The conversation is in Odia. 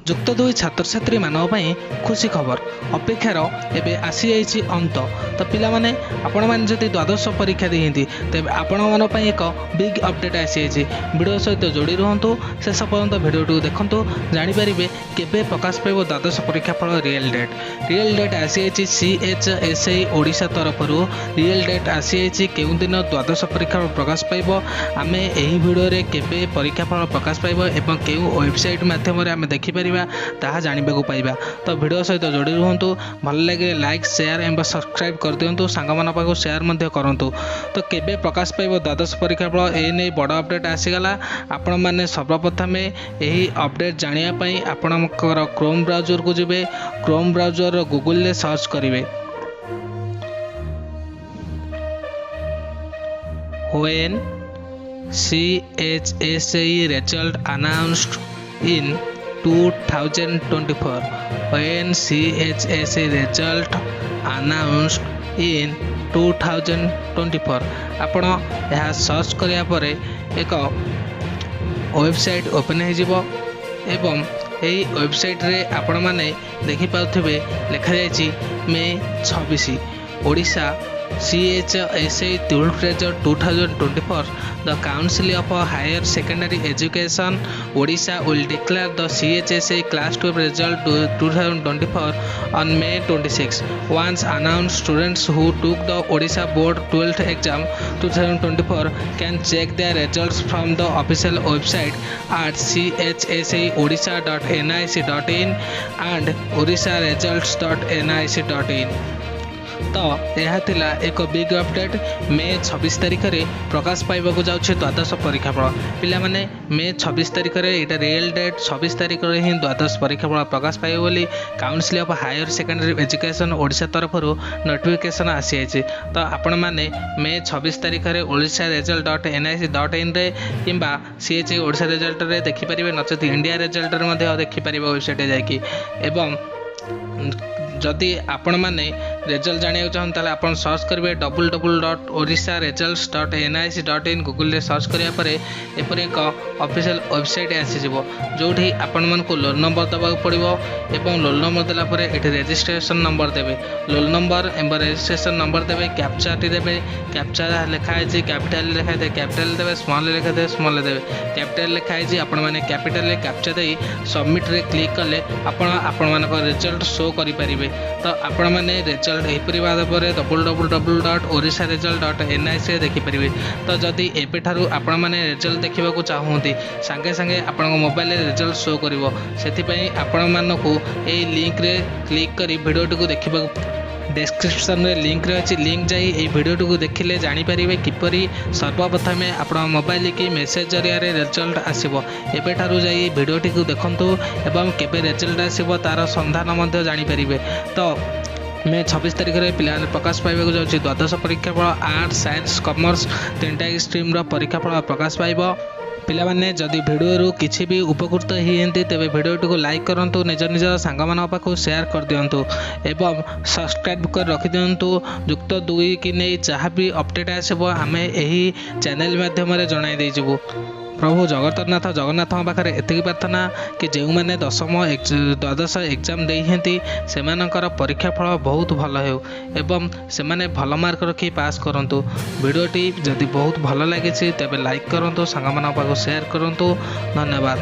ଯୁକ୍ତ 2 ଛାତ୍ରଛାତ୍ରୀ ମାନଙ୍କ ପାଇଁ ଖୁସି ଖବର ଅପେକ୍ଷାର ଏବେ ଆସିଯାଇଛି ଅନ୍ତ। ତ ପିଲାମାନେ ଆପଣମାନେ ଯଦି ଦ୍ୱାଦଶ ପରୀକ୍ଷା ଦେଇଛନ୍ତି ତେବେ ଆପଣମାନଙ୍କ ପାଇଁ ଏକ ବିଗ୍ ଅପଡେଟ୍ ଆସିଯାଇଛି। ଭିଡ଼ିଓ ସହିତ ଯୋଡ଼ି ରୁହନ୍ତୁ, ଶେଷ ପର୍ଯ୍ୟନ୍ତ ଭିଡ଼ିଓଟିକୁ ଦେଖନ୍ତୁ, ଜାଣିପାରିବେ କେବେ ପ୍ରକାଶ ପାଇବ ଦ୍ୱାଦଶ ପରୀକ୍ଷା ଫଳ ରିଏଲ୍ ଡେଟ୍ ଆସିଯାଇଛି CHSI ଓଡ଼ିଶା ତରଫରୁ। ରିଏଲ୍ ଡେଟ୍ ଆସିଯାଇଛି କେଉଁଦିନ ଦ୍ୱାଦଶ ପରୀକ୍ଷା ପ୍ରକାଶ ପାଇବ, ଆମେ ଏହି ଭିଡ଼ିଓରେ କେବେ ପରୀକ୍ଷା ଫଳ ପ୍ରକାଶ ପାଇବ ଏବଂ କେଉଁ ୱେବସାଇଟ୍ ମାଧ୍ୟମରେ ଆମେ ଦେଖିପାରିବା ତାହା ଜାଣିବାକୁ ପାଇବା। ତ ଭିଡ଼ିଓ ସହିତ ଯୋଡ଼ି ରୁହନ୍ତୁ, ଭଲ ଲାଗିଲେ ଲାଇକ୍ ସେୟାର ଏବଂ ସବସ୍କ୍ରାଇବ୍ କରିଦିଅନ୍ତୁ, ସାଙ୍ଗମାନଙ୍କ ପାଖକୁ ସେୟାର ମଧ୍ୟ କରନ୍ତୁ। ତ କେବେ ପ୍ରକାଶ ପାଇବ ଦ୍ୱାଦଶ ପରୀକ୍ଷା ଫଳ, ଏ ନେଇ ବଡ଼ ଅପଡେଟ୍ ଆସିଗଲା। ଆପଣମାନେ ସର୍ବପ୍ରଥମେ ଏହି ଅପଡେଟ୍ ଜାଣିବା ପାଇଁ ଆପଣଙ୍କର କ୍ରୋମ୍ ବ୍ରାଉଜରକୁ ଯିବେ। କ୍ରୋମ୍ ବ୍ରାଉଜର ଗୁଗଲରେ ସର୍ଚ୍ଚ କରିବେ when CHSI result announced in 2024 when CHSI result announced in 2024 ଆପଣ ଏହା ସର୍ଚ୍ଚ କରିବା ପରେ ଏକ ୱେବସାଇଟ୍ ଓପନ୍ ହୋଇଯିବ ଏବଂ ଏହି ୱେବସାଇଟ୍ରେ ଆପଣମାନେ ଦେଖିପାରୁଥିବେ ଲେଖାଯାଇଛି May 26 Odisha CHSI result 2024 the Council of Higher Secondary Education Odisha will declare the CHSI class 12 result 2024 on May 26. Once announced, students who took the Odisha Board 12th exam 2024 can check their results from the official website at chsiodisha.nic.in and odisharesults.nic.in। ତ ଏହା ଥିଲା ଏକ ବିଗ୍ ଅପଡେଟ୍। ମେ 26 ତାରିଖରେ ପ୍ରକାଶ ପାଇବାକୁ ଯାଉଛି ଦ୍ୱାଦଶ ପରୀକ୍ଷା ଫଳ। ପିଲାମାନେ ମେ 26 ତାରିଖରେ ଏଇଟା ରିଏଲ୍ ଡେଟ୍, 26 ତାରିଖରେ ହିଁ ଦ୍ୱାଦଶ ପରୀକ୍ଷା ଫଳ ପ୍ରକାଶ ପାଇବ ବୋଲି council of higher secondary education Odisha ତରଫରୁ ନୋଟିଫିକେସନ୍ ଆସିଯାଇଛି। ତ ଆପଣମାନେ ମେ 26 ତାରିଖରେ ଓଡ଼ିଶା ରେଜଲ୍ଟ .nic.inରେ କିମ୍ବା CHSI ଓଡ଼ିଶା ରେଜଲ୍ଟରେ ଦେଖିପାରିବେ, ନଚେତ୍ ଇଣ୍ଡିଆ ରେଜଲ୍ଟରେ ମଧ୍ୟ ଦେଖିପାରିବେ ୱେବସାଇଟ୍ରେ ଯାଇକି। ଏବଂ ଯଦି ଆପଣମାନେ ରେଜଲ୍ଟ ଜାଣିବାକୁ ଚାହୁଁଛନ୍ତି ତାହେଲେ ଆପଣ ସର୍ଚ୍ଚ କରିବେ www.odisharesults.nic.in। ଗୁଗଲରେ ସର୍ଚ୍ଚ କରିବା ପରେ ଏପରି ଏକ ଅଫିସିଆଲ ୱେବସାଇଟ୍ ଆସିଯିବ, ଯେଉଁଠି ଆପଣମାନଙ୍କୁ ରୋଲ୍ ନମ୍ବର ଦେବାକୁ ପଡ଼ିବ ଏବଂ ରୋଲ୍ ନମ୍ବର ଦେଲା ପରେ ଏଠି ରେଜିଷ୍ଟ୍ରେସନ୍ ନମ୍ବର ଦେବେ, ରୋଲ୍ ନମ୍ବର ଏବଂ ରେଜିଷ୍ଟ୍ରେସନ୍ ନମ୍ବର ଦେବେ, କ୍ୟାପଚାଟି ଦେବେ। କ୍ୟାପଚା ଲେଖା ହେଇଛି କ୍ୟାପିଟାଲ ଲେଖାଇଥାଏ କ୍ୟାପିଟାଲ ଦେବେ, ସ୍ମଲ୍ ଲେଖାଇଥାଏ ସ୍ମଲ୍ ଦେବେ। କ୍ୟାପିଟାଲ ଲେଖା ହେଇଛି ଆପଣମାନେ କ୍ୟାପିଟାଲରେ କ୍ୟାପଚା ଦେଇ ସବମିଟ୍ରେ କ୍ଲିକ୍ କଲେ ଆପଣମାନଙ୍କ ରେଜଲ୍ଟ ଶୋ କରିପାରିବେ। ତ ଆପଣମାନେ ରେଜଲ୍ଟ ଏହିପରି ଭାବରେ www.odisharesult.nic ଦେଖିପାରିବେ। ତ ଯଦି ଏବେଠାରୁ ଆପଣମାନେ ରେଜଲ୍ଟ ଦେଖିବାକୁ ଚାହୁଁଛନ୍ତି ସାଙ୍ଗେ ସାଙ୍ଗେ ଆପଣଙ୍କ ମୋବାଇଲରେ ରେଜଲ୍ଟ ଶୋ କରିବ, ସେଥିପାଇଁ ଆପଣମାନଙ୍କୁ ଏହି ଲିଙ୍କରେ କ୍ଲିକ୍ କରି ଭିଡ଼ିଓଟିକୁ ଦେଖିବାକୁ ଡେସ୍କ୍ରିପ୍ସନରେ ଲିଙ୍କ୍ ରହିଛି, ଲିଙ୍କ୍ ଯାଇ ଏହି ଭିଡ଼ିଓଟିକୁ ଦେଖିଲେ ଜାଣିପାରିବେ କିପରି ସର୍ବପ୍ରଥମେ ଆପଣଙ୍କ ମୋବାଇଲ କି ମେସେଜ ଜରିଆରେ ରେଜଲ୍ଟ ଆସିବ। ଏବେଠାରୁ ଯାଇ ଭିଡ଼ିଓଟିକୁ ଦେଖନ୍ତୁ ଏବଂ କେବେ ରେଜଲ୍ଟ ଆସିବ ତାର ସନ୍ଧାନ ମଧ୍ୟ ଜାଣିପାରିବେ। ତ ମେ 26 ତାରିଖରେ ପିଲାମାନେ ପ୍ରକାଶ ପାଇବାକୁ ଯାଉଛି ଦ୍ୱାଦଶ ପରୀକ୍ଷା ଫଳ। ଆର୍ଟ୍ସ, ସାଇନ୍ସ, କମର୍ସ ତିନିଟା ଷ୍ଟ୍ରିମ୍ର ପରୀକ୍ଷା ଫଳ ପ୍ରକାଶ ପାଇବ। ପିଲାମାନେ ଯଦି ଭିଡ଼ିଓରୁ କିଛି ବି ଉପକୃତ ହେଇଛନ୍ତି ତେବେ ଭିଡ଼ିଓଟିକୁ ଲାଇକ୍ କରନ୍ତୁ, ନିଜ ସାଙ୍ଗମାନଙ୍କ ପାଖକୁ ସେୟାର କରିଦିଅନ୍ତୁ ଏବଂ ସବସ୍କ୍ରାଇବ୍ କରି ରଖିଦିଅନ୍ତୁ। ଯୁକ୍ତ 2 କି ନେଇ ଯାହା ବି ଅପଡେଟ୍ ଆସିବ ଆମେ ଏହି ଚ୍ୟାନେଲ୍ ମାଧ୍ୟମରେ ଜଣାଇ ଦେଇଯିବୁ। ପ୍ରଭୁ ଜଗନ୍ନାଥଙ୍କ ପାଖରେ ଏତିକି ପ୍ରାର୍ଥନା କି ଯେଉଁମାନେ ଦ୍ୱାଦଶ ଏକ୍ଜାମ୍ ଦେଇଛନ୍ତି ସେମାନଙ୍କର ପରୀକ୍ଷା ଫଳ ବହୁତ ଭଲ ହେଉ ଏବଂ ସେମାନେ ଭଲ ମାର୍କ ରଖି ପାସ୍ କରନ୍ତୁ। ଭିଡ଼ିଓଟି ଯଦି ବହୁତ ଭଲ ଲାଗିଛି ତେବେ ଲାଇକ୍ କରନ୍ତୁ, ସାଙ୍ଗମାନଙ୍କ ପାଖକୁ ସେୟାର କରନ୍ତୁ। ଧନ୍ୟବାଦ।